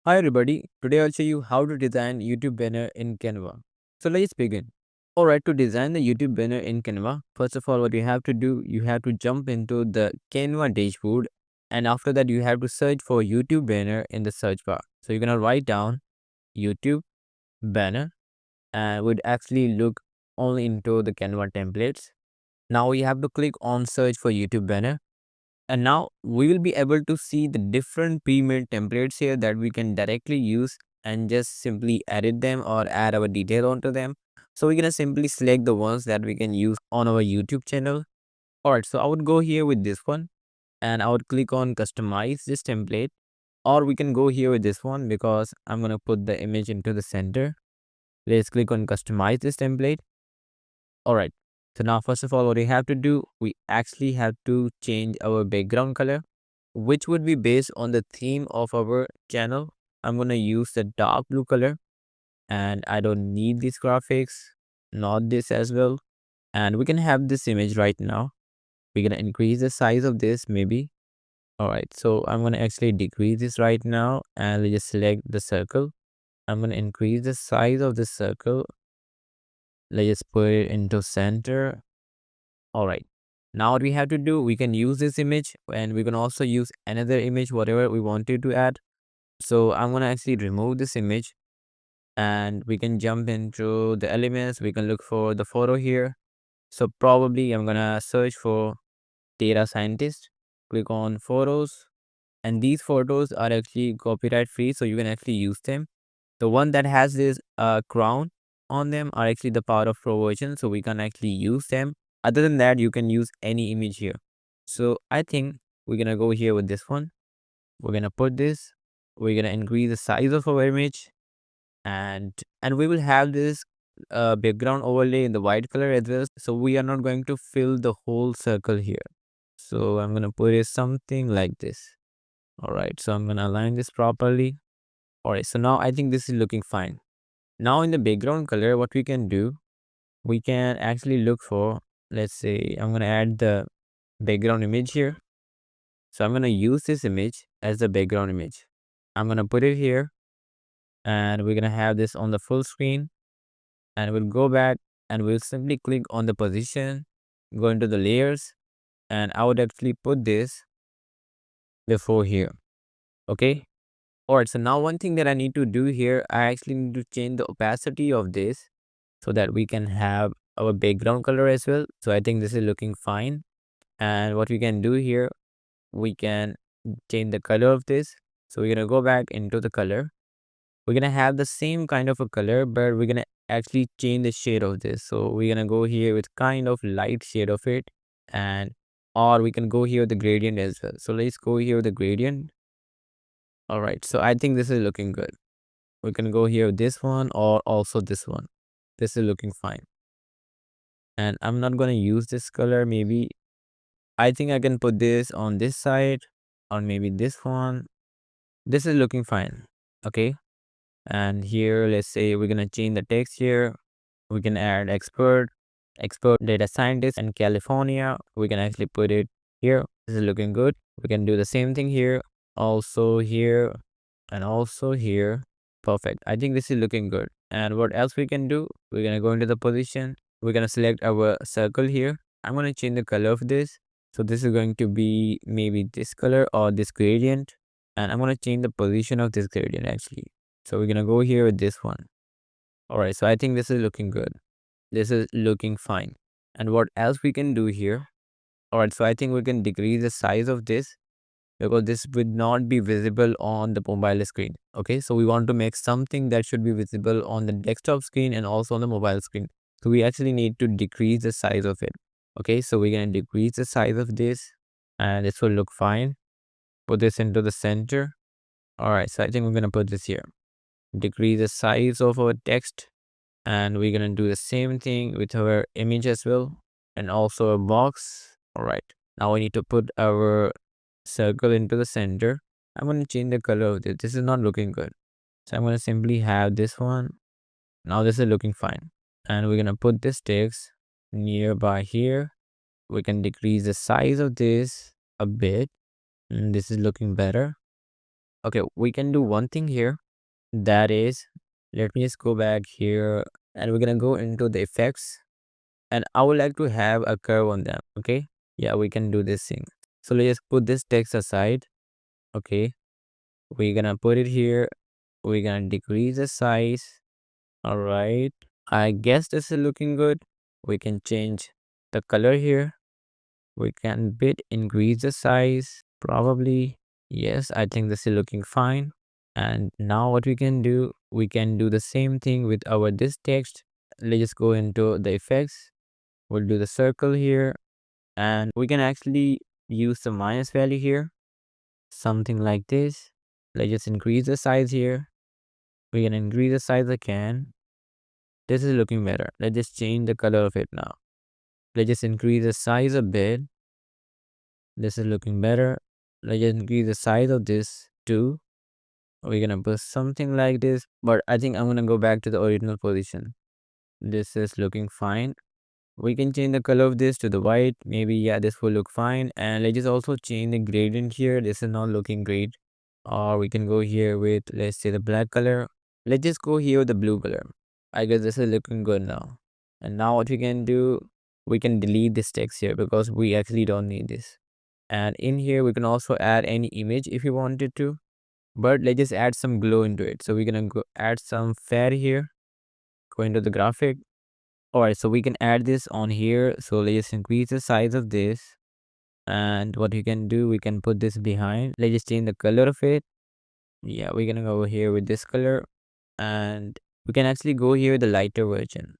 Hi everybody, today I'll show you how to design YouTube banner in Canva. So let's begin. Alright, to design the YouTube banner in Canva, first of all what you have to do, you have to jump into the Canva dashboard, and after that you have to search for YouTube banner in the search bar. So you're gonna write down YouTube banner and would actually look only into the Canva templates. Now you have to click on search for YouTube banner, and now we will be able to see the different pre-made templates here that we can directly use and just simply edit them or add our detail onto them. So we're gonna simply select the ones that we can use on our YouTube channel. Alright, so I would go here with this one and I would click on customize this template, or we can go here with this one because I'm gonna put the image into the center. Let's click on customize this template. Alright, so now first of all what we have to do, we actually have to change our background color, which would be based on the theme of our channel. I'm going to use the dark blue color, and I don't need these graphics, not this as well. And we can have this image right now. We're going to increase the size of this maybe. All right, so I'm going to actually decrease this right now, and let's just select the circle. I'm going to increase the size of the circle. Let's just put it into center. All right. Now what we have to do, we can use this image and we can also use another image, whatever we wanted to add. So I'm going to actually remove this image, and we can jump into the elements. We can look for the photo here. So probably I'm going to search for data scientist, click on photos, and these photos are actually copyright free. So you can actually use them. The one that has this crown on them are actually the part of pro version. So we can actually use them. Other than that, you can use any image here. So I think we're going to go here with this one. We're going to put this, we're going to increase the size of our image, and we will have this background overlay in the white color as well. So we are not going to fill the whole circle here. So I'm going to put it something like this. All right, so I'm going to align this properly. All right, so now I think this is looking fine. Now in the background color, what we can do, we can actually look for, let's say I'm going to add the background image here. So I'm going to use this image as the background image. I'm going to put it here, and we're going to have this on the full screen, and we'll go back and we'll simply click on the position, go into the layers, and I would actually put this before here. Okay. All right. So now one thing that I need to do here, I actually need to change the opacity of this so that we can have our background color as well. So I think this is looking fine. And what we can do here, we can change the color of this. So we're going to go back into the color. We're going to have the same kind of a color, but we're going to actually change the shade of this. So we're going to go here with kind of light shade of it, and or we can go here with the gradient as well. So let's go here with the gradient. All right, so I think this is looking good. We can go here with this one or also this one. This is looking fine. And I'm not going to use this color. Maybe I think I can put this on this side, or maybe this one. This is looking fine. Okay. And here, let's say we're going to change the text here. We can add expert data scientist and California. We can actually put it here. This is looking good. We can do the same thing here, also here, and also here. Perfect. I think this is looking good. And what else we can do? We're going to go into the position. We're going to select our circle here. I'm going to change the color of this. So this is going to be maybe this color or this gradient. And I'm going to change the position of this gradient actually. So we're going to go here with this one. All right. So I think this is looking good. This is looking fine. And what else we can do here? All right. So I think we can decrease the size of this because this would not be visible on the mobile screen. Okay. So we want to make something that should be visible on the desktop screen and also on the mobile screen. So we actually need to decrease the size of it. Okay. So we're going to decrease the size of this, and this will look fine. Put this into the center. All right. So I think we're going to put this here. Decrease the size of our text, and we're going to do the same thing with our image as well, and also a box. All right, now we need to put our circle into the center. I'm going to change the color of this. This is not looking good, so I'm going to simply have this one. Now this is looking fine, and we're going to put this text nearby here. We can decrease the size of this a bit, and this is looking better. Okay, we can do one thing here. That is, let me just go back here and we're gonna go into the effects, and I would like to have a curve on them. Okay, yeah, we can do this thing. So let's just put this text aside. Okay, we're gonna put it here. We're gonna decrease the size. All right, I guess this is looking good. We can change the color here. We can bit increase the size probably. Yes, I think this is looking fine. And now what we can do the same thing with our this text. Let's just go into the effects. We'll do the circle here, and we can actually use the minus value here, something like this. Let's just increase the size here. We can increase the size again. This is looking better. Let's just change the color of it now. Let's just increase the size a bit. This is looking better. Let's just increase the size of this too. We're gonna put something like this, but I think I'm gonna go back to the original position. This is looking fine. We can change the color of this to the white. Maybe, yeah, this will look fine. And let's just also change the gradient here. This is not looking great. Or we can go here with, let's say, the black color. Let's just go here with the blue color. I guess this is looking good now. And now what we can do, we can delete this text here because we actually don't need this. And in here, we can also add any image if you wanted to. But let's just add some glow into it. So we're gonna go add some fade here. Go into the graphic. Alright, so we can add this on here. So let's just increase the size of this. And what you can do, we can put this behind. Let's just change the color of it. Yeah, we're gonna go here with this color. And we can actually go here with the lighter version.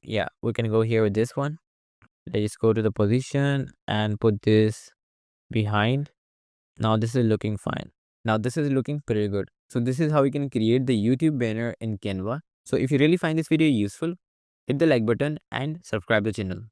Yeah, we can go here with this one. Let's just go to the position and put this behind. Now this is looking fine. Now this is looking pretty good. So this is how you can create the YouTube banner in Canva. So if you really find this video useful, hit the like button and subscribe the channel.